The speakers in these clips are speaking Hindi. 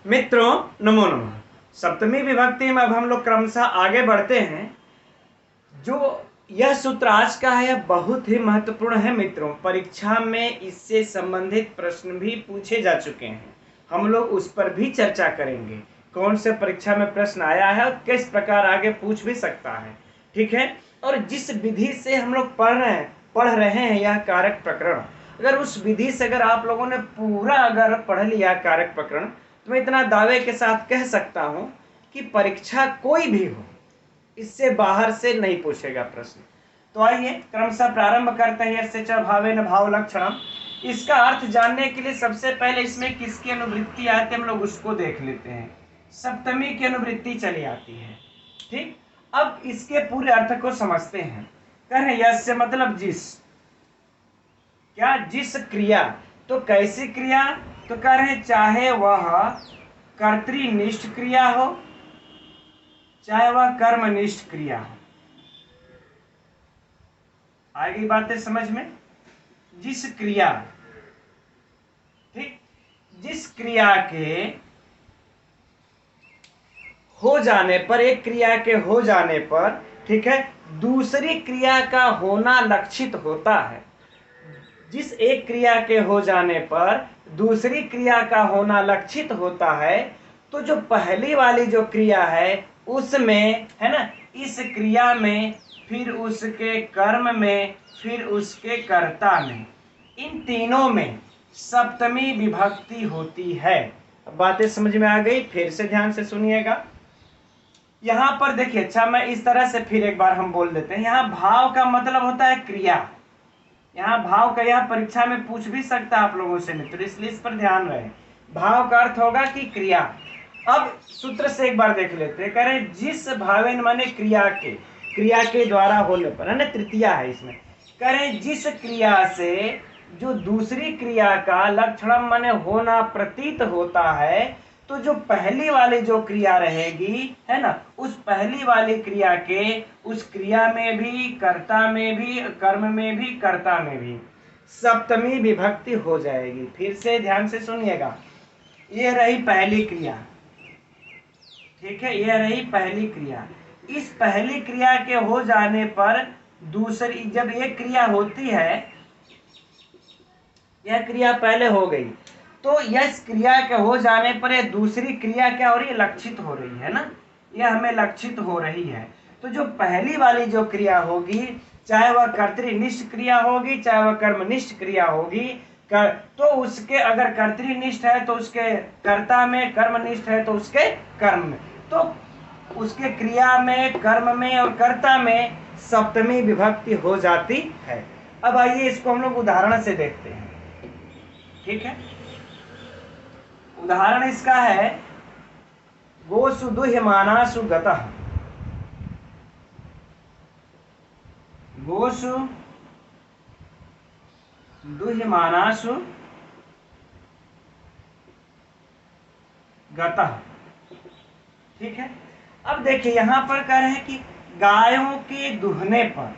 मित्रों नमो नमः। सप्तमी विभक्ति में अब हम लोग क्रमशः आगे बढ़ते हैं। जो यह सूत्र आज का है बहुत ही महत्वपूर्ण है मित्रों। परीक्षा में इससे संबंधित प्रश्न भी पूछे जा चुके हैं, हम लोग उस पर भी चर्चा करेंगे। कौन से परीक्षा में प्रश्न आया है और किस प्रकार आगे पूछ भी सकता है, ठीक है। और जिस विधि से हम लोग पढ़ रहे हैं यह कारक प्रकरण, अगर उस विधि से अगर आप लोगों ने पूरा अगर पढ़ लिया कारक प्रकरण, तो मैं इतना दावे के साथ कह सकता हूं कि परीक्षा कोई भी हो इससे बाहर से नहीं पूछेगा प्रश्न। तो आइए क्रमशः प्रारंभ करते हैं। यस्य च भावेन भाव लक्षणम, इसका अर्थ जानने के लिए सबसे पहले इसमें किसकी अनुवृत्ति आती है हम लोग उसको देख लेते हैं। सप्तमी की अनुवृत्ति चली आती है, ठीक। अब इसके पूरे अर्थ को समझते हैं। कह रहे यस्य मतलब जिस, क्या जिस क्रिया, तो कैसी क्रिया, तो कह रहे चाहे वह कर्तृनिष्ठ क्रिया हो चाहे वह कर्मनिष्ठ क्रिया हो। आएगी बातें समझ में। जिस क्रिया, ठीक, जिस क्रिया के हो जाने पर, एक क्रिया के हो जाने पर, ठीक है, दूसरी क्रिया का होना लक्षित होता है। जिस एक क्रिया के हो जाने पर दूसरी क्रिया का होना लक्षित होता है, तो जो पहली वाली जो क्रिया है उसमें, है ना, इस क्रिया में, फिर उसके कर्म में, फिर उसके कर्ता में, इन तीनों में सप्तमी विभक्ति होती है। अब बातें समझ में आ गई, फिर से ध्यान से सुनिएगा। यहां पर देखिए, अच्छा मैं इस तरह से फिर एक बार हम बोल देते हैं। यहां भाव का मतलब होता है क्रिया। यहाँ भाव का यह परीक्षा में पूछ भी सकता है आप लोगों से मित्र, इसलिए इस पर ध्यान रहे। भाव का अर्थ होगा कि क्रिया। अब सूत्र से एक बार देख लेते हैं। कह रहे जिस भावेन माने क्रिया के द्वारा होने पर, है ना, तृतीया है इसमें। कह रहे जिस क्रिया से जो दूसरी क्रिया का लक्षणम माने होना प्रतीत होता है, तो जो पहली वाली जो क्रिया रहेगी, है ना, उस पहली वाली क्रिया के उस क्रिया में भी, कर्ता में भी, कर्म में भी, कर्ता में भी सप्तमी विभक्ति हो जाएगी। फिर से ध्यान से सुनिएगा। ये रही पहली क्रिया, ठीक है, ये रही पहली क्रिया। इस पहली क्रिया के हो जाने पर दूसरी, जब एक क्रिया होती है, यह क्रिया पहले हो गई, तो यह क्रिया के हो जाने पर यह दूसरी क्रिया क्या हो रही है, लक्षित हो रही है ना, यह हमें लक्षित हो रही है। तो जो पहली वाली जो क्रिया होगी, चाहे वह कर्तृनिष्ठ क्रिया होगी चाहे वह कर्मनिष्ठ क्रिया होगी, तो उसके अगर कर्तृनिष्ठ है तो उसके कर्ता में, कर्मनिष्ठ है तो उसके कर्म में, तो उसके क्रिया में, कर्म में और कर्ता में सप्तमी विभक्ति हो जाती है। अब आइए इसको हम लोग उदाहरण से देखते हैं, ठीक है। उदाहरण इसका है गोसु दुह्यमानासु गतः। गोसु दुह्यमानासु गतः, ठीक है। अब देखिए यहां पर कह रहे हैं कि गायों के दूहने पर,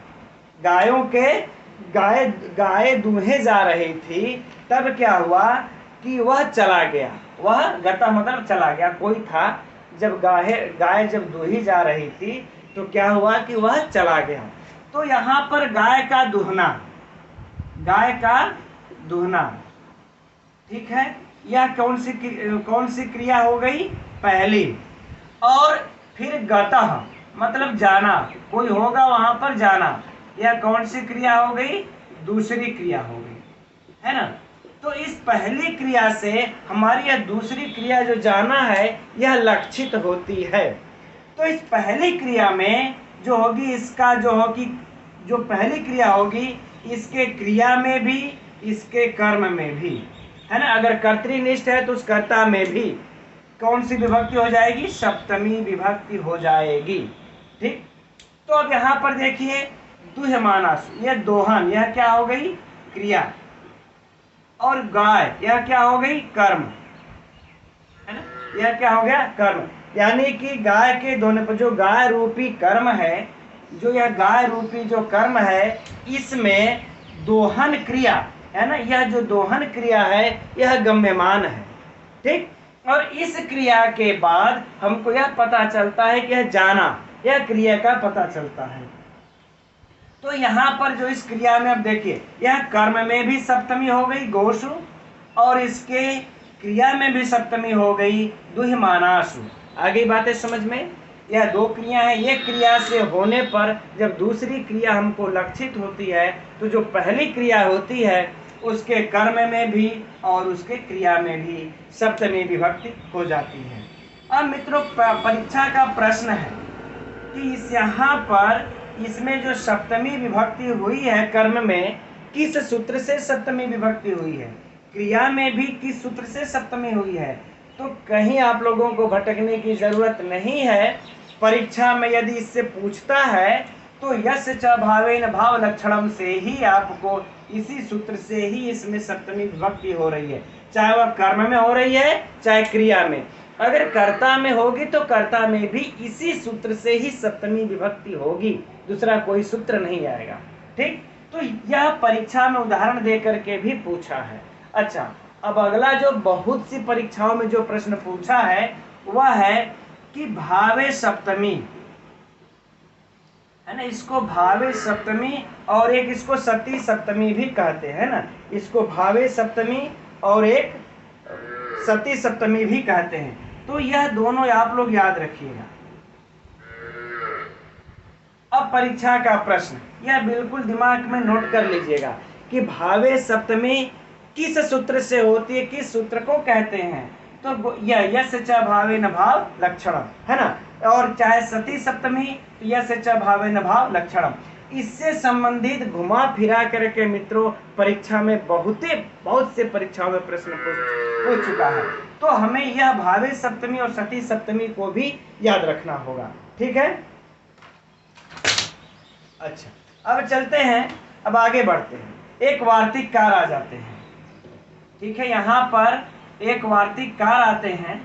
गाय दूहे जा रही थी, तब क्या हुआ कि वह चला गया। वह गता मतलब चला गया, कोई था, जब गाय जब दूही जा रही थी तो क्या हुआ कि वह चला गया। तो यहाँ पर गाय का दूहना, ठीक है, यह कौन सी क्रिया हो गई, पहली। और फिर गतः मतलब जाना, कोई होगा वहां पर जाना, यह कौन सी क्रिया हो गई, दूसरी क्रिया हो गई, है ना। तो इस पहली क्रिया से हमारी यह दूसरी क्रिया जो जाना है यह लक्षित होती है। तो इस पहली क्रिया में जो होगी, इसका जो होगी, जो पहली क्रिया होगी, इसके क्रिया में भी, इसके कर्म में भी, है ना। अगर कर्तृनिष्ठ है तो उस कर्ता में भी कौन सी विभक्ति हो जाएगी, सप्तमी विभक्ति हो जाएगी, ठीक। तो अब यहाँ पर देखिए दुह्यमानासु, यह दोहन, यह क्या हो गई, क्रिया, और गाय यह क्या हो गई, कर्म, है ना, यह क्या हो गया, कर्म। यानी कि गाय के दोनों पर जो गाय रूपी कर्म है, जो यह गाय रूपी जो कर्म है, इसमें दोहन क्रिया, है ना, यह जो दोहन क्रिया है यह गम्यमान है, ठीक। और इस क्रिया के बाद हमको यह पता चलता है कि यह जाना, यह क्रिया का पता चलता है। तो यहाँ पर जो इस क्रिया में अब देखिए, यह कर्म में भी सप्तमी हो गई गोषु, और इसके क्रिया में भी सप्तमी हो गई दुहिमानासु। आगे बातें समझ में? यह दो क्रिया है। एक क्रिया से होने पर जब दूसरी क्रिया हमको लक्षित होती है, तो जो पहली क्रिया होती है उसके कर्म में भी और उसके क्रिया में भी सप्तमी विभक्ति हो जाती है। अब मित्रों, परीक्षा का प्रश्न है कि इस यहाँ पर इसमें जो सप्तमी विभक्ति हुई है कर्म में, किस सूत्र से सप्तमी विभक्ति हुई है, क्रिया में भी किस सूत्र से सप्तमी हुई है। तो कहीं आप लोगों को भटकने की जरूरत नहीं है। परीक्षा में यदि इससे पूछता है तो यस्य च भावेन भाव लक्षणम से ही आपको इसी सूत्र से ही इसमें सप्तमी विभक्ति हो रही है, चाहे वह कर्म में हो रही है चाहे क्रिया में। अगर कर्ता में होगी तो कर्ता में भी इसी सूत्र से ही सप्तमी विभक्ति होगी, दूसरा कोई सूत्र नहीं आएगा। ठीक, तो यह परीक्षा में उदाहरण दे करके भी पूछा है। अच्छा, अब अगला जो बहुत सी परीक्षाओं में जो प्रश्न पूछा है वह है कि भावे सप्तमी, है ना, इसको भावे सप्तमी और एक इसको सती सप्तमी भी कहते हैं ना, इसको भावे सप्तमी और एक सती सप्तमी भी कहते हैं। तो यह दोनों आप लोग याद रखिएगा। अब परीक्षा का प्रश्न, यह बिल्कुल दिमाग में नोट कर लीजिएगा कि भावे सप्तमी किस सूत्र से होती है, किस सूत्र को कहते हैं। तो यह यस्य च भावेन भाव लक्षणम, है ना, और चाहे सती सप्तमी तो यस्य च भावेन भाव लक्षणम। इससे संबंधित घुमा फिरा करके मित्रों परीक्षा में बहुत से परीक्षाओं में प्रश्न पूछ चुका है। तो हमें यह भावे सप्तमी और सती सप्तमी को भी याद रखना होगा। ठीक है, अच्छा, अब चलते हैं, अब आगे बढ़ते हैं। एक वार्तिक कार आ जाते हैं। ठीक है, यहाँ पर एक वार्तिक कार आते हैं।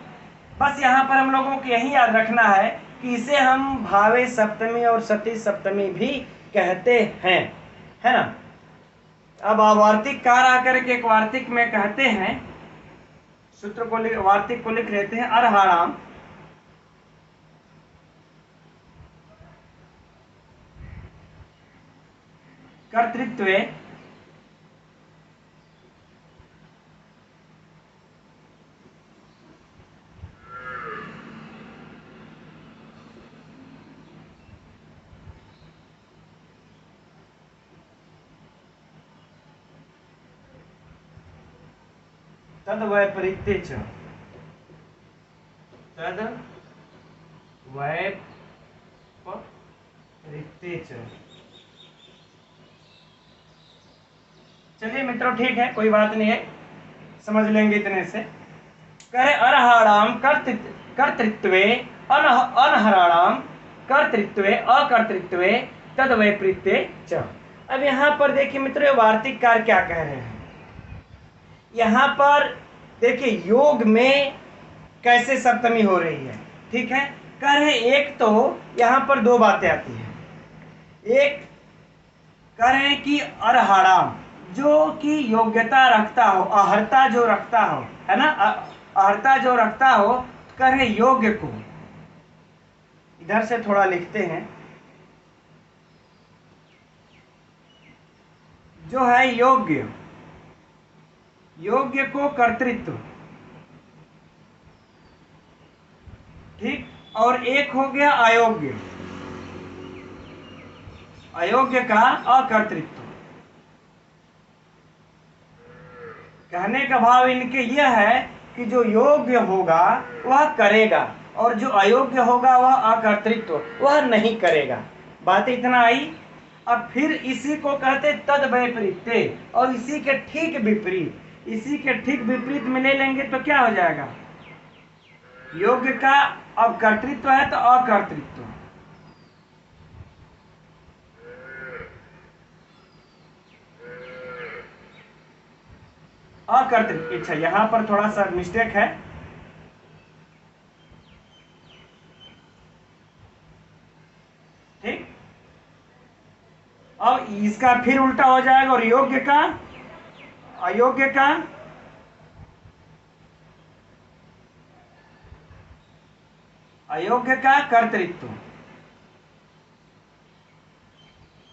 बस यहाँ पर हम लोगों को यही याद रखना है कि इसे हम भावे सप्तमी और सती सप्तमी भी कहते हैं, है ना। अब वार्तिक कार आकर के एक वार्तिक में कहते हैं, सूत्र को वार्तिक को लिख लेते हैं, अर्हाणाम कर्तृत्वे तद वैपरीत्ये च, तद वैपरीत्ये च। चलिए मित्रों, ठीक है, कोई बात नहीं है, समझ लेंगे इतने से। कहे अर्हाणाम कर्तृत्वे अनहराणाम कर्तृत्वे अकर्तृत्वे तद वैपरीत्ये च। अब यहाँ पर देखिए मित्रों, वार्तिक कार क्या कह रहे हैं। यहाँ पर देखिए योग में कैसे सप्तमी हो रही है। ठीक है, कह रहे एक तो यहाँ पर दो बातें आती हैं। एक कह रहे हैं कि अर्हाणाम, जो कि योग्यता रखता हो, अर्हता जो रखता हो, है ना, अर्हता जो रखता हो, कह रहे योग्य को। इधर से थोड़ा लिखते हैं, जो है योग्य, योग्य को कर्तृत्व। ठीक, और एक हो गया अयोग्य, अयोग्य का अकर्तृत्व। कहने का भाव इनके यह है कि जो योग्य होगा वह करेगा और जो अयोग्य होगा वह अकर्तृत्व, वह नहीं करेगा। बात इतना आई। अब फिर इसी को कहते तद वैपरीत्य, और इसी के ठीक विपरीत, इसी के ठीक विपरीत में ले लेंगे तो क्या हो जाएगा, योग्य का अब कर्तृत्व है तो अकर्तृत्व। अकर्तृत्व, अच्छा यहां पर थोड़ा सा मिस्टेक है। ठीक, अब इसका फिर उल्टा हो जाएगा और योग्य का अयोग्य का अयोग्य का कर्तृत्व।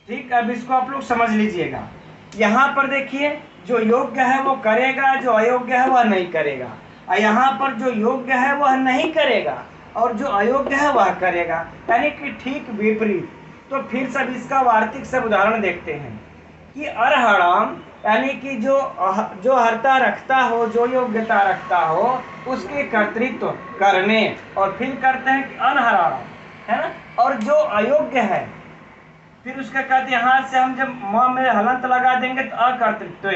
ठीक, अब इसको आप लोग समझ लीजिएगा। यहाँ पर देखिए, जो योग्य है वो करेगा, जो अयोग्य है वह नहीं करेगा। और यहाँ पर जो योग्य है वह नहीं करेगा और जो अयोग्य है वह करेगा, यानी कि ठीक विपरीत। तो फिर सब इसका वार्तिक सब उदाहरण देखते हैं कि अरहराम यानी कि जो हरता रखता हो, जो योग्यता रखता हो, उसके कर्तृत्व करने, और फिर करते हैं कि अनहराम, है ना। और जो अयोग्य है फिर उसका कहते हैं, यहाँ से हम जब म में हलंत लगा देंगे तो अकर्तृत्व,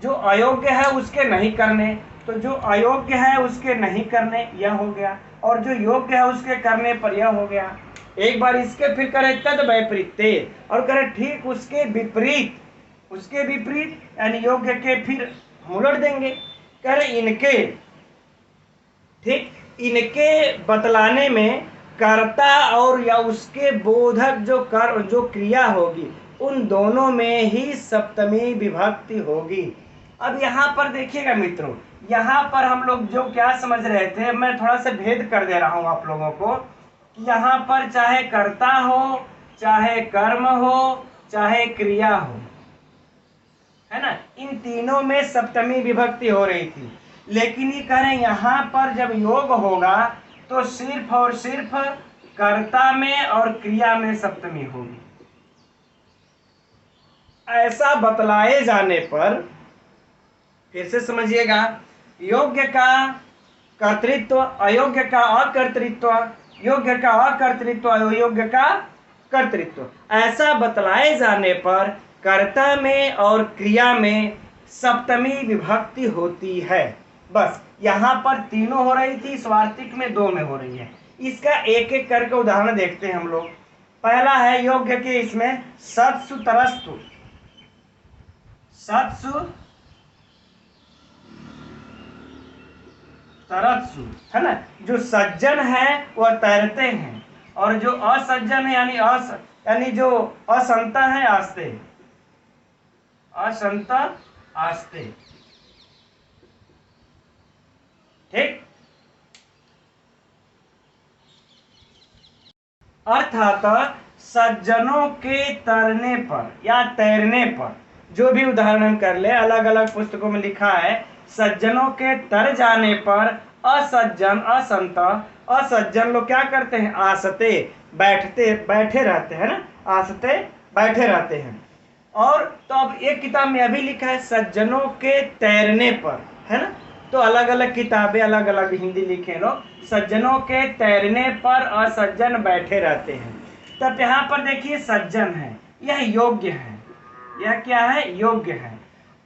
जो अयोग्य है उसके नहीं करने, तो जो अयोग्य है उसके नहीं करने यह हो गया, और जो योग्य है उसके करने पर यह हो गया। एक बार इसके फिर करे तद वैपरीत्य, और करे ठीक उसके विपरीत, उसके विपरीत यानी योग्य के फिर हम उलट देंगे, करे इनके, ठीक, इनके बतलाने में कर्ता और या उसके बोधक जो क्रिया होगी, उन दोनों में ही सप्तमी विभक्ति होगी। अब यहाँ पर देखिएगा मित्रों, यहाँ पर हम लोग जो क्या समझ रहे थे, मैं थोड़ा सा भेद कर दे रहा हूँ आप लोगों को कि यहाँ पर चाहे कर्ता हो, चाहे कर्म हो, चाहे क्रिया हो, है ना, इन तीनों में सप्तमी विभक्ति हो रही थी। लेकिन ये कह रहे हैं यहाँ पर जब योग होगा तो सिर्फ और सिर्फ कर्ता में और क्रिया में सप्तमी होगी। ऐसा बतलाए जाने पर फिर से समझिएगा, योग्य का कर्तृत्व, अयोग्य का अकर्तृत्व, योग्य का अकर्तृत्व, अयोग्य का कर्तृत्व, ऐसा बतलाए जाने पर कर्ता में और क्रिया में सप्तमी विभक्ति होती है। बस यहाँ पर तीनों हो रही थी, स्वार्तिक में दो में हो रही है। इसका एक एक करके उदाहरण देखते हैं हम लोग। पहला है योग्य के, इसमें सत्सु तरस्तु, सत्सु तरत्सु, है ना। जो सज्जन है वह तैरते हैं, और जो असज्जन है यानी जो असंता है आस्ते, असंता आस्ते, ठीक। अर्थात सज्जनों के तरने पर या तैरने पर, जो भी उदाहरण कर ले, अलग अलग पुस्तकों में लिखा है, सज्जनों के तर जाने पर असज्जन असंत, असज्जन लोग क्या करते हैं, आसते, बैठे रहते हैं ना, आसते बैठे रहते हैं। और तो अब एक किताब में अभी लिखा है सज्जनों के तैरने पर, है ना। तो अलग अलग किताबें अलग अलग हिंदी लिखे लोग, सज्जनों के तैरने पर असज्जन बैठे रहते हैं। तब यहाँ पर देखिए सज्जन है, यह योग्य है, यह क्या है, योग्य है।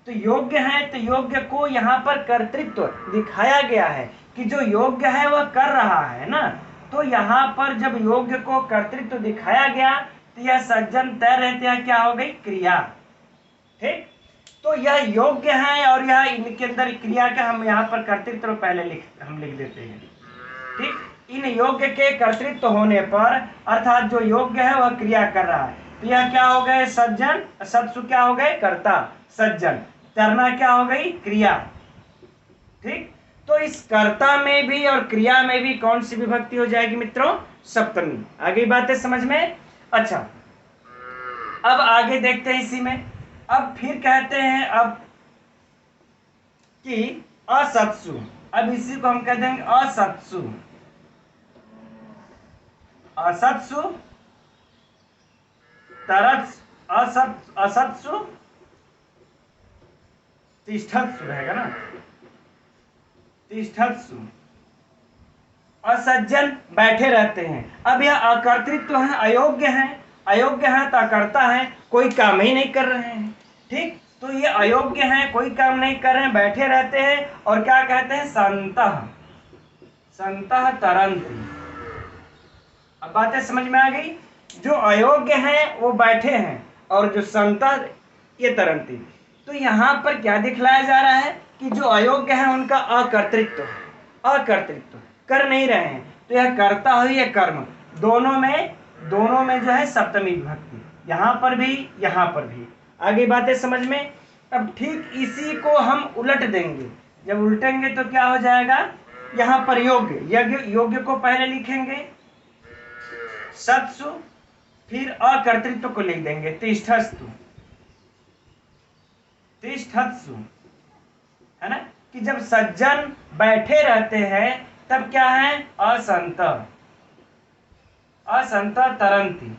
तो योग्य है, तो योग्य को यहाँ पर कर्तृत्व दिखाया गया है कि जो योग्य है वह कर रहा है ना। तो यहाँ पर जब योग्य को कर्तृत्व दिखाया गया तो यह सज्जन तैर रहे थे, क्या हो गई, क्रिया, ठीक। तो यह योग्य है और यह इनके अंदर क्रिया का हम यहाँ पर कर्तृत्व पहले लिख देते हैं, ठीक। इन योग्य के कर्तृत्व होने पर अर्थात जो योग्य है वह क्रिया कर रहा है, तो यह क्या हो गए, सज्जन, सत्सु क्या हो गए, कर्ता, सज्जन, तैरना क्या हो गई, क्रिया, ठीक। तो इस कर्ता में भी और क्रिया में भी कौन सी विभक्ति हो जाएगी मित्रों, सप्तमी। आगे बातें समझ में। अच्छा, अब आगे देखते हैं इसी में। अब फिर कहते हैं अब कि असत्सु, अब इसी को हम कह देंगे असत्सु, असत्सु तरत्सु, असत्सु तिष्ठत्सु रहेगा ना, तिष्ठत्सु, असज्जन बैठे रहते हैं। अब यह अकर्तृत्व है, अयोग्य है, अयोग्य है तो अकर्ता है, कोई काम ही नहीं कर रहे हैं, ठीक। तो ये अयोग्य हैं, कोई काम नहीं कर रहे हैं, बैठे रहते हैं, और क्या कहते हैं, संतः, संतः तरन्ति। अब बातें समझ में आ गई। जो अयोग्य हैं वो बैठे हैं, और जो संतः ये तरन्ति। तो यहाँ पर क्या दिखलाया जा रहा है कि जो अयोग्य है उनका अकर्तृत्व है, अकर्तृत्व कर नहीं रहे हैं। तो यह कर्ता हो या कर्म, दोनों में जो है सप्तमी विभक्ति, यहाँ पर भी यहाँ पर भी। आगे बातें समझ में। अब ठीक इसी को हम उलट देंगे, जब उल्टेंगे तो क्या हो जाएगा, यहाँ पर योग्य योग्य को पहले लिखेंगे सत्सु, फिर अकर्तृत्व को लिख देंगे तिष्ठस्तु, तिष्ठत्सु, है ना, कि जब सज्जन बैठे रहते हैं तब क्या है असंत, असंत तरंती।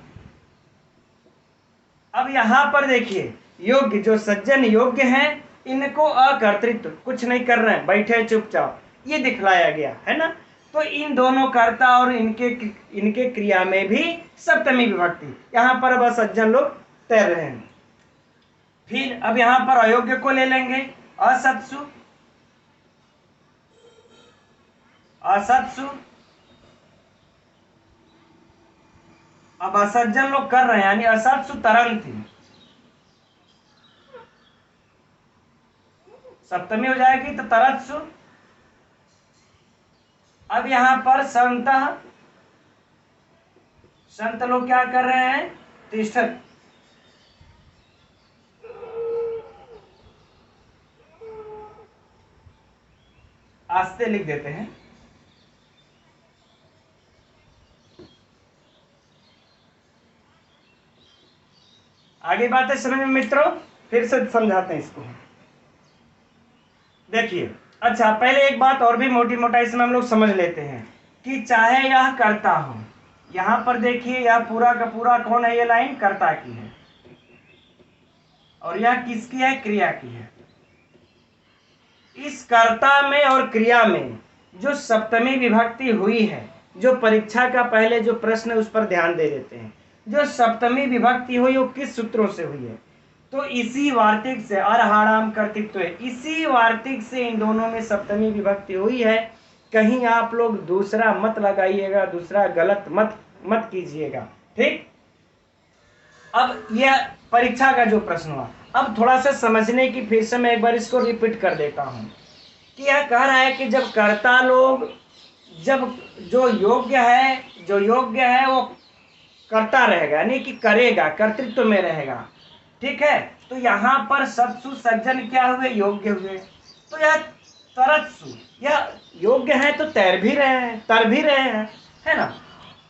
अब यहां पर देखिए योग्य, जो सज्जन योग्य हैं इनको अकर्तृत्व, कुछ नहीं कर रहे हैं, बैठे चुपचाप, ये दिखलाया गया है ना। तो इन दोनों कर्ता और इनके क्रिया में भी सप्तमी विभक्ति, यहां पर अब सज्जन लोग तैर रहे हैं। फिर अब यहां पर अयोग्य को ले लेंगे असत्सु, असत्सु, अब असज्जन लोग कर रहे हैं यानी असत्सु तरंती, सप्तमी हो जाएगी तो तरत्सु। अब यहां पर संत, संत लोग क्या कर रहे हैं तिष्ठत, आस्ते लिख देते हैं। आगे बातें समझ में मित्रों, फिर से समझाते हैं इसको। देखिए अच्छा, पहले एक बात और भी मोटी मोटाई से हम लोग समझ लेते हैं कि चाहे यह कर्ता हो, यहां पर देखिए यह पूरा का पूरा कौन है, ये लाइन कर्ता की है और यह किसकी है, क्रिया की है। इस कर्ता में और क्रिया में जो सप्तमी विभक्ति हुई है, जो परीक्षा का पहले जो प्रश्न है उस पर ध्यान दे देते हैं। जो सप्तमी विभक्ति हुई वो किस सूत्रों से हुई है, तो इसी वार्तिक से, अर्हाणाम कर्तृत्व है, इसी वार्तिक से इन दोनों में सप्तमी विभक्ति हुई है। कहीं आप लोग दूसरा मत लगाइएगा, दूसरा गलत मत कीजिएगा, ठीक। अब यह परीक्षा का जो प्रश्न हुआ, अब थोड़ा सा समझने की फिर से मैं एक बार इसको रिपीट कर देता हूं कि यह कह रहा है कि जब कर्ता लोग, जब जो योग्य है वो करता रहेगा यानी कि करेगा, कर्तृत्व में रहेगा, ठीक है। तो यहाँ पर सत्सु सज्जन क्या हुए, योग्य हुए, तो यह तरत्सु, यह योग्य है तो तैर भी रहे हैं, तर भी रहे हैं, है ना।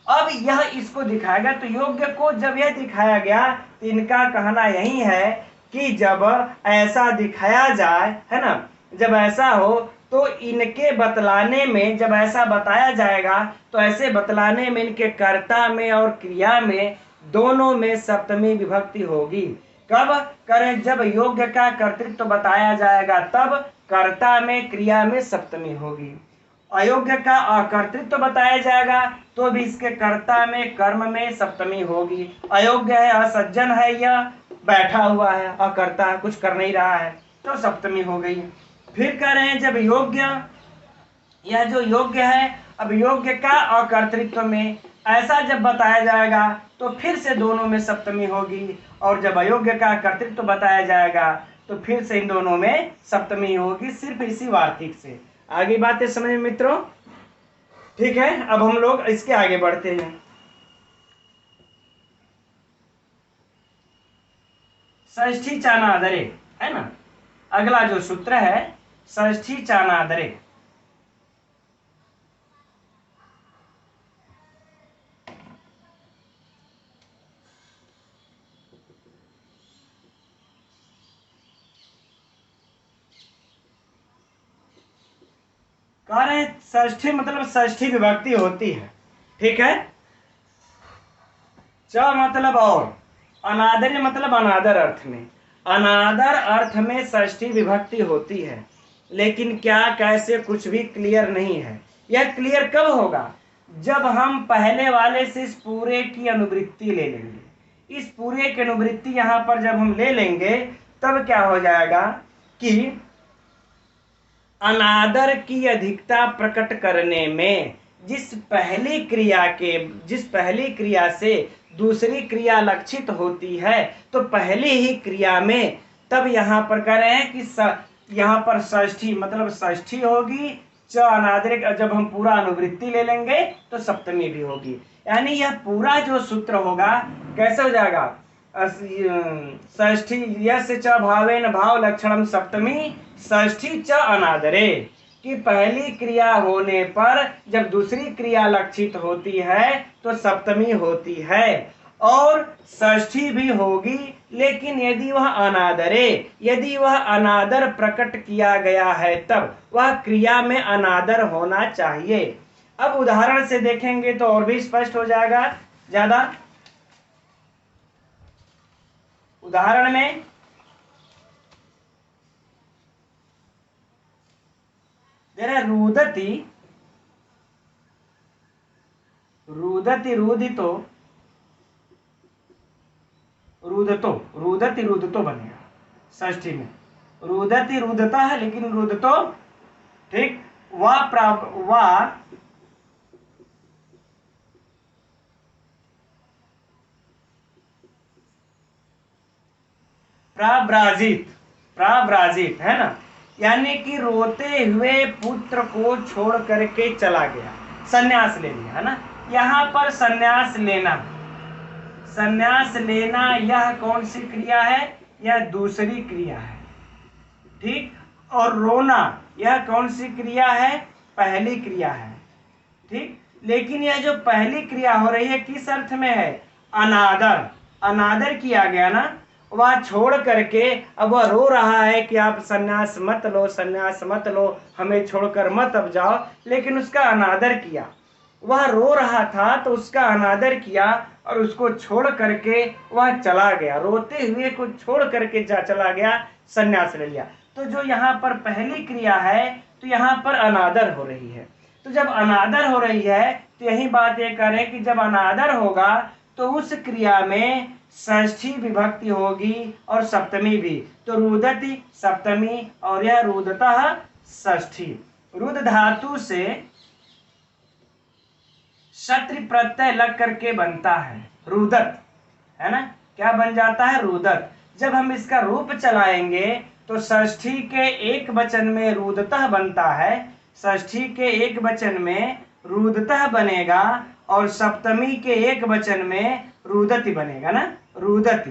अब यह इसको दिखाएगा, तो योग्य को जब यह दिखाया गया तो इनका कहना यही है कि जब ऐसा दिखाया जाए, है ना, जब ऐसा हो तो इनके बतलाने में, जब ऐसा बताया जाएगा तो ऐसे बतलाने में इनके कर्ता में और क्रिया में दोनों में सप्तमी विभक्ति होगी। कब करें, जब योग्य का कर्तृत्व बताया जाएगा तब कर्ता में क्रिया में सप्तमी होगी। अयोग्य का अकर्तृत्व बताया जाएगा तो भी इसके कर्ता में कर्म में सप्तमी होगी। अयोग्य है, असज्जन है, यह बैठा हुआ है, अकर्ता है, कुछ कर नहीं रहा है, तो सप्तमी हो गई। फिर कह रहे हैं जब योग्य, यह जो योग्य है, अब योग्य का अकर्तृत्व में ऐसा जब बताया जाएगा तो फिर से दोनों में सप्तमी होगी, और जब अयोग्य का कर्तृत्व बताया जाएगा तो फिर से इन दोनों में सप्तमी होगी, सिर्फ इसी वार्तिक से। आगे बातें समझ में मित्रों, ठीक है। अब हम लोग इसके आगे बढ़ते हैं। षष्ठी चानादरे, है ना, अगला जो सूत्र है षष्ठी चानादरे। कह रहे हैं षष्ठी मतलब षष्ठी विभक्ति होती है, ठीक है। च मतलब और, अनादर मतलब अनादर अर्थ में, अनादर अर्थ में षष्ठी विभक्ति होती है, लेकिन क्या कैसे कुछ भी क्लियर नहीं है। यह क्लियर कब होगा, जब हम पहले वाले से इस पूरे की अनुवृत्ति ले लेंगे। इस पूरे की अनुवृत्ति यहाँ पर जब हम ले लेंगे तब क्या हो जाएगा कि अनादर की अधिकता प्रकट करने में जिस पहली क्रिया से दूसरी क्रिया लक्षित होती है, तो पहली ही क्रिया में तब यहाँ पर कह रहे हैं कि यहाँ पर षष्ठी मतलब षष्ठी होगी, च अनादर, जब हम पूरा अनुवृत्ति ले लेंगे तो सप्तमी भी होगी। यानी यह पूरा जो सूत्र होगा कैसे हो जाएगा, षष्ठी यस्य च भावेन भाव लक्षणम सप्तमी षष्ठी च अनादरे, कि पहली क्रिया होने पर जब दूसरी क्रिया लक्षित होती है तो सप्तमी होती है और षष्ठी भी होगी, लेकिन यदि वह अनादरे, यदि वह अनादर प्रकट किया गया है तब वह क्रिया में अनादर होना चाहिए। अब उदाहरण से देखेंगे तो और भी स्पष्ट हो जाएगा ज्यादा। उदाहरण में दे रहा रुदति, रुदति रुदितो, रुदतो, रुदति रुदतो बनेगा षष्ठी में। रुदति रुदता है लेकिन रुदतो, ठीक। वा प्राव्राजित, प्राव्राजित है ना, यानी कि रोते हुए पुत्र को छोड़ करके चला गया, संन्यास ले लिया, है ना। यहाँ पर संन्यास लेना, संन्यास लेना यह कौन सी क्रिया है? यह दूसरी क्रिया है, ठीक। और रोना यह कौन सी क्रिया है? पहली क्रिया है, ठीक। लेकिन यह जो पहली क्रिया हो रही है किस अर्थ में है? अनादर, अनादर किया गया ना, वह छोड़ करके अब वह रो रहा है कि आप सन्यास मत लो, सन्यास मत लो, हमें छोड़कर मत अब जाओ, लेकिन उसका अनादर किया। वह रो रहा था तो उसका अनादर किया और उसको छोड़ करके वह चला गया, रोते हुए को छोड़ करके चला गया, सन्यास ले लिया। तो जो यहाँ पर पहली क्रिया है तो यहाँ पर अनादर हो रही है। तो जब अनादर हो रही है तो यही बात ये कह रहे हैं कि जब अनादर होगा तो उस क्रिया में षष्ठी विभक्ति होगी और सप्तमी भी। तो रुदति सप्तमी और यह रुदतः षष्ठी। रुद धातु से शत्रु प्रत्यय लग करके बनता है रुदत, है ना। क्या बन जाता है? रुदत। जब हम इसका रूप चलाएंगे तो षष्ठी के एक वचन में रुदतः बनता है, षष्ठी के एक वचन में रुदतः बनेगा और सप्तमी के एक वचन में रुदति बनेगा ना, रुदति,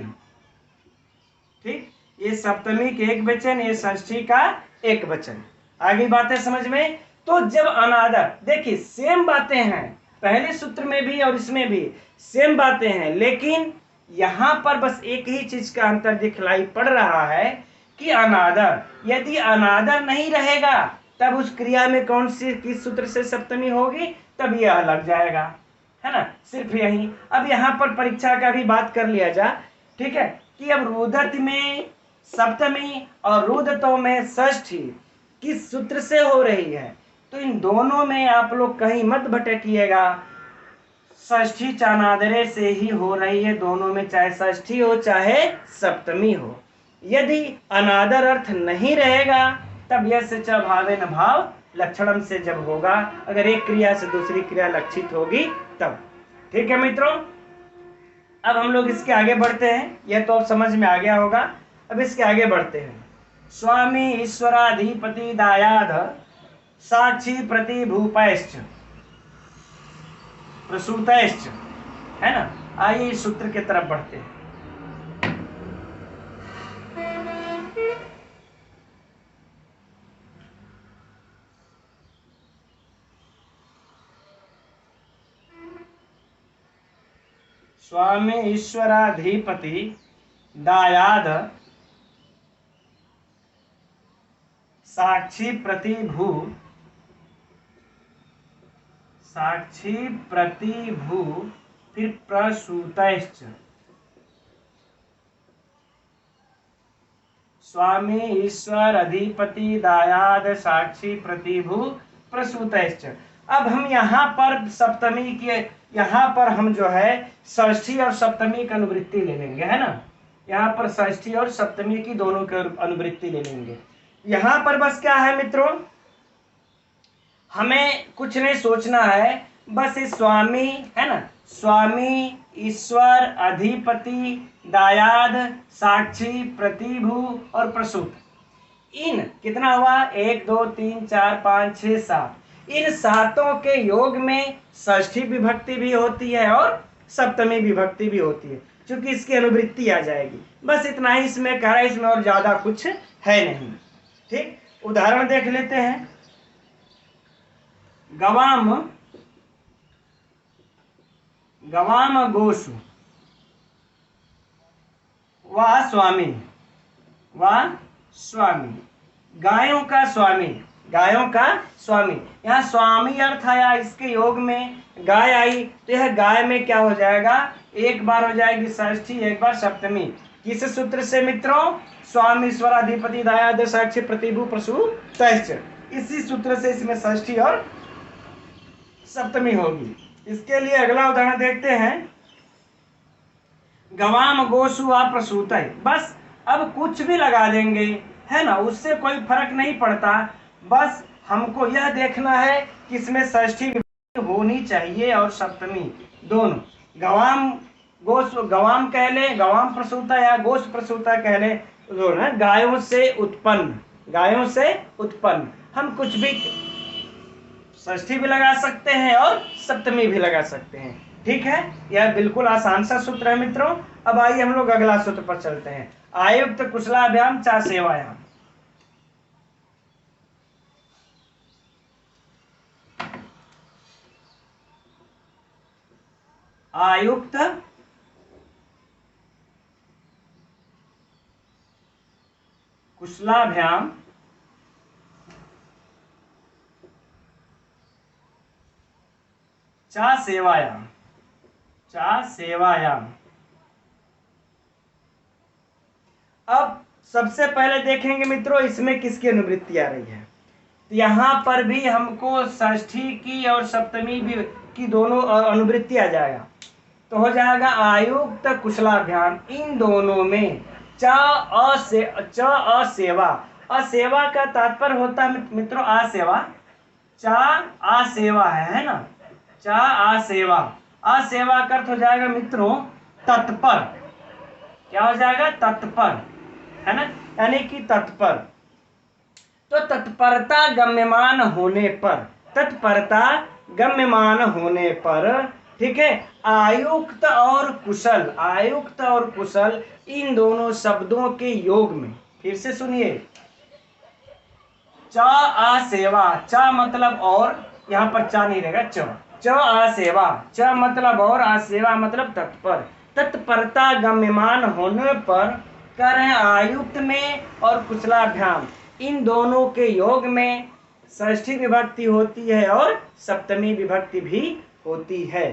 ठीक। ये सप्तमी के एक वचन, ये षष्ठी का एक वचन। आगे बातें समझ में। तो जब अनादर, देखिए सेम बातें हैं, पहले सूत्र में भी और इसमें भी सेम बातें हैं, लेकिन यहां पर बस एक ही चीज का अंतर दिखलाई पड़ रहा है कि अनादर, यदि अनादर नहीं रहेगा तब उस क्रिया में कौन सी किस सूत्र से सप्तमी होगी, तब यह लग जाएगा, है ना। सिर्फ यही। अब यहाँ पर परीक्षा का भी बात कर लिया जा, ठीक है, कि अब रुदत में सप्तमी और रुदतों में षष्ठी किस सूत्र से हो रही है, तो इन दोनों में आप लोग कहीं मत भटकिएगा, षष्ठी चानादरे से ही हो रही है दोनों में, चाहे षष्ठी हो चाहे सप्तमी हो। यदि अनादर अर्थ नहीं रहेगा तब यह से च भावे न भाव लक्षणम से जब होगा, अगर एक क्रिया से दूसरी क्रिया लक्षित होगी तब। ठीक है मित्रों, अब हम लोग इसके आगे बढ़ते हैं, यह तो अब समझ में आ गया होगा। अब इसके आगे बढ़ते हैं। स्वामी ईश्वराधिपति दायाद साक्षी प्रति भूपैश्च प्रसूतैश्च, है ना। आइए इस सूत्र की तरफ बढ़ते हैं। स्वामी ईश्वराधिपति दायाद साक्षी प्रतिभू, साक्षी प्रतिभू फिर प्रसूतैश्च। स्वामी ईश्वर अधिपति दायाद साक्षी प्रतिभू प्रसूतैश्च। अब हम यहाँ पर सप्तमी के, यहाँ पर हम जो है षष्ठी और सप्तमी की अनुवृत्ति ले लेंगे, है ना। यहाँ पर षष्ठी और सप्तमी की दोनों की अनुवृत्ति ले लेंगे। यहाँ पर बस क्या है मित्रों, हमें कुछ नहीं सोचना है, बस इस स्वामी, है ना, स्वामी ईश्वर अधिपति दायाद साक्षी प्रतिभू और प्रसूत, इन कितना हुआ, 1 2 3 4 5 6 7, इन सातों के योग में षष्ठी विभक्ति भी होती है और सप्तमी विभक्ति भी होती है, क्योंकि इसकी अनुवृत्ति आ जाएगी। बस इतना ही इसमें कह रहा है, इसमें और ज्यादा कुछ है नहीं। ठीक, उदाहरण देख लेते हैं। गवाम गवाम गोसु व स्वामी गायों का स्वामी, गायों का स्वामी। यहाँ स्वामी अर्थ आया, इसके योग में गाय आई, तो यह गाय में क्या हो जाएगा, एक बार हो जाएगी षष्ठी, एक बार सप्तमी। किस सूत्र से मित्रों, स्वामी स्वराधिपति दायाद साक्षी प्रतिभु प्रसु तैश्च, इसी सूत्र से इसमें षष्ठी और सप्तमी होगी। इसके लिए अगला उदाहरण देखते हैं, गवाम गोसु व प्रसूत। बस अब कुछ भी लगा देंगे, है ना, उससे कोई फर्क नहीं पड़ता, बस हमको यह देखना है कि इसमें षष्ठी होनी चाहिए और सप्तमी दोनों। गवाम गोस, गवाम कह ले, गवाम प्रसूता या गोस प्रसूता कह ले, दोनों गायों से उत्पन्न, गायों से उत्पन्न। हम कुछ भी षष्ठी भी लगा सकते हैं और सप्तमी भी लगा सकते हैं, ठीक है। यह बिल्कुल आसान सा सूत्र है मित्रों। अब आइए हम लोग अगला सूत्र पर चलते हैं, आयुक्त कुशलाभ्याम चा सेवायाम। आयुक्त कुशलाभ्याम चा सेवायाम, चा सेवायाम। अब सबसे पहले देखेंगे मित्रों इसमें किसकी अनुवृत्ति आ रही है। तो यहाँ पर भी हमको षष्ठी की और सप्तमी भी की दोनों अनुवृत्ति आ जाएगा, तो हो जाएगा आयुक्त कुशलाभ्याम। इन दोनों में च असेवा, असेवा का तात्पर्य होता है मित्रों आसेवा, चा आसेवा है ना, चा आसेवा, आसेवा का अर्थ हो जाएगा मित्रों तत्पर, क्या हो जाएगा, तत्पर, है ना, यानी कि तत्पर। तो तत्परता गम्यमान होने पर, तत्परता गम्यमान होने पर, ठीक है, आयुक्त और कुशल, आयुक्त और कुशल इन दोनों शब्दों के योग में, फिर से सुनिए, च आसेवा, च मतलब और, यहाँ पर चा नहीं रहेगा, च आसेवा, च मतलब और, आसेवा मतलब तत्पर। तत्परता गम्यमान होने पर कर रहे आयुक्त में और कुशलाभ्याम इन दोनों के योग में षष्ठी विभक्ति होती है और सप्तमी विभक्ति भी होती है।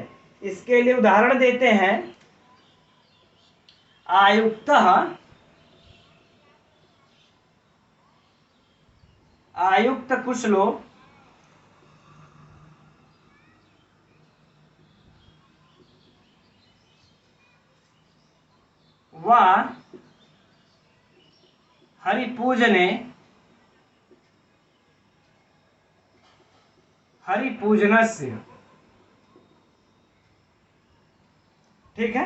इसके लिए उदाहरण देते हैं, आयुक्त आयुक्त कुशलो व हरिपूजने, हरिपूजनस्य, ठीक है,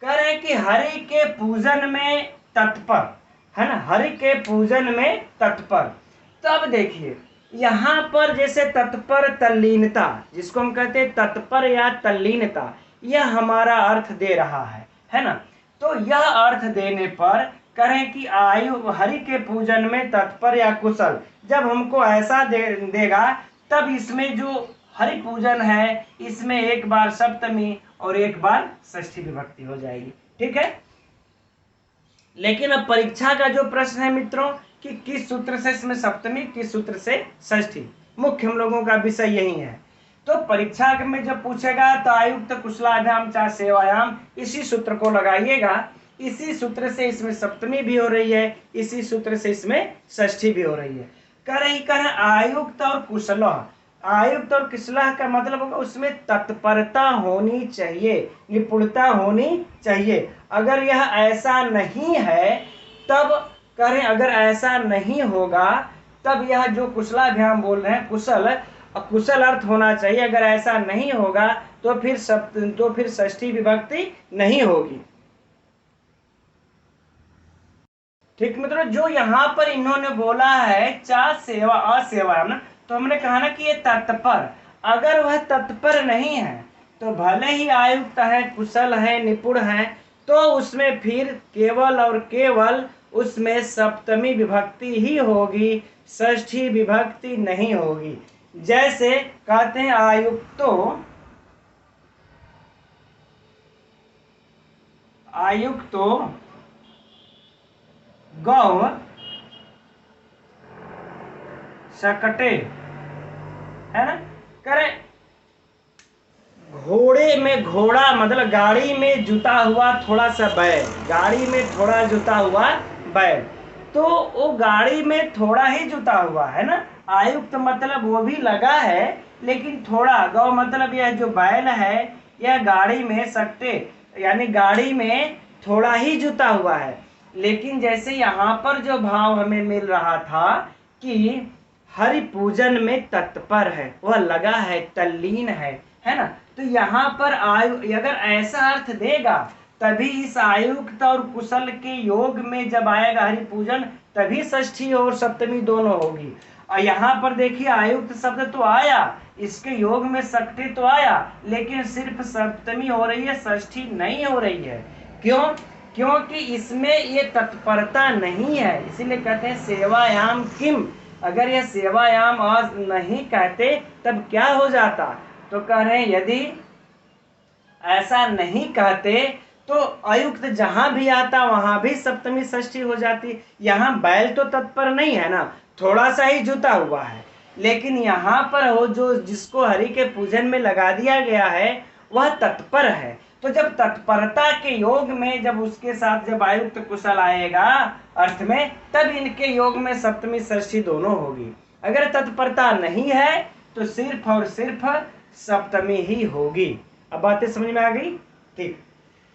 करें कि हरि के पूजन में तत्पर, है ना, हरि के पूजन में तत्पर। तब देखिए यहाँ पर जैसे तत्पर तल्लीनता, जिसको हम कहते हैं तत्पर या तल्लीनता, यह हमारा अर्थ दे रहा है ना। तो यह अर्थ देने पर करें कि आयु हरि के पूजन में तत्पर या कुशल, जब हमको ऐसा देगा तब इसमें जो हरि पूजन है इसमें एक बार सप्तमी और एक बार षष्ठी विभक्ति हो जाएगी, ठीक है। लेकिन अब परीक्षा का जो प्रश्न है मित्रों कि किस सूत्र से इसमें सप्तमी, किस सूत्र से षष्ठी, मुख्य हम लोगों का विषय यही है। तो परीक्षा में जब पूछेगा तो आयुक्त कुशलाभ्याम चा सेवायाम, इसी सूत्र को लगाइएगा, इसी सूत्र से इसमें सप्तमी भी हो रही है, इसी सूत्र से इसमें षष्ठी भी हो रही है। कर आयुक्त और कुशल, आयुक्त और कुशला का मतलब होगा उसमें तत्परता होनी चाहिए, निपुणता होनी चाहिए। अगर यह ऐसा नहीं है तब करें, अगर ऐसा नहीं होगा तब यह जो कुशलाभ्याम बोल रहे हैं कुशल, कुशल अर्थ होना चाहिए। अगर ऐसा नहीं होगा तो फिर षष्ठी विभक्ति नहीं होगी, ठीक मित्रों। जो यहाँ पर इन्होंने बोला है चा सेवा असेवा ना, तो हमने कहा ना कि ये तत्पर, अगर वह तत्पर नहीं है तो भले ही आयुक्त है, कुशल है, निपुण है, तो उसमें फिर केवल और केवल उसमें सप्तमी विभक्ति ही होगी, षष्ठी विभक्ति नहीं होगी। जैसे कहते हैं आयुक्तो गौ शकटे, है ना। करें घोड़े में घोड़ा मतलब गाड़ी में जुता हुआ थोड़ा सा बैल, गाड़ी में थोड़ा जुता हुआ बैल, तो वो गाड़ी में थोड़ा ही जुता हुआ है ना। आयुक्त मतलब वो भी लगा है लेकिन थोड़ा, गौ मतलब यह जो बैल है यह गाड़ी में सकते यानी गाड़ी में थोड़ा ही जुता हुआ है। लेकिन जैसे यहाँ पर जो भाव हमें मिल रहा था कि हरि पूजन में तत्पर है, वह लगा है, तल्लीन है ना। तो यहाँ पर अगर ऐसा अर्थ देगा तभी इस आयुक्त और कुशल के योग में जब आएगा हरि पूजन तभी षष्ठी और सप्तमी दोनों होगी। और यहाँ पर देखिए आयुक्त शब्द तो आया, इसके योग में षष्ठी तो आया, लेकिन सिर्फ सप्तमी हो रही है, षष्ठी नहीं हो रही है। क्यों? क्योंकि इसमें ये तत्परता नहीं है, इसीलिए कहते हैं सेवायाम किम। अगर यह सेवायाम आज नहीं कहते तब क्या हो जाता, तो कह रहे हैं यदि ऐसा नहीं कहते तो आयुक्त जहां भी आता वहां भी सप्तमी षष्ठी हो जाती। यहाँ बैल तो तत्पर नहीं है ना, थोड़ा सा ही जुता हुआ है, लेकिन यहाँ पर हो जो जिसको हरि के पूजन में लगा दिया गया है वह तत्पर है। तो जब तत्परता के योग में जब उसके साथ जब आयुक्त कुशल आएगा अर्थ में, तब इनके योग में सप्तमी षष्ठी दोनों होगी। अगर तत्परता नहीं है तो सिर्फ और सिर्फ सप्तमी ही होगी। अब बातें समझ में आ गई? ठीक,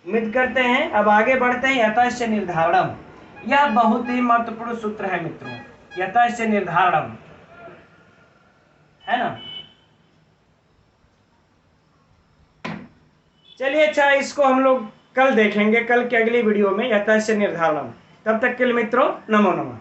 उम्मीद करते हैं। अब आगे बढ़ते हैं। यतश्च निर्धारणम, यह बहुत ही महत्वपूर्ण सूत्र है मित्रों, यतश्च निर्धारणम, है ना। चलिए अच्छा, इसको हम लोग कल देखेंगे, कल की अगली वीडियो में यतश्च निर्धारणम। तब तक के लिए मित्रों नमो नमः।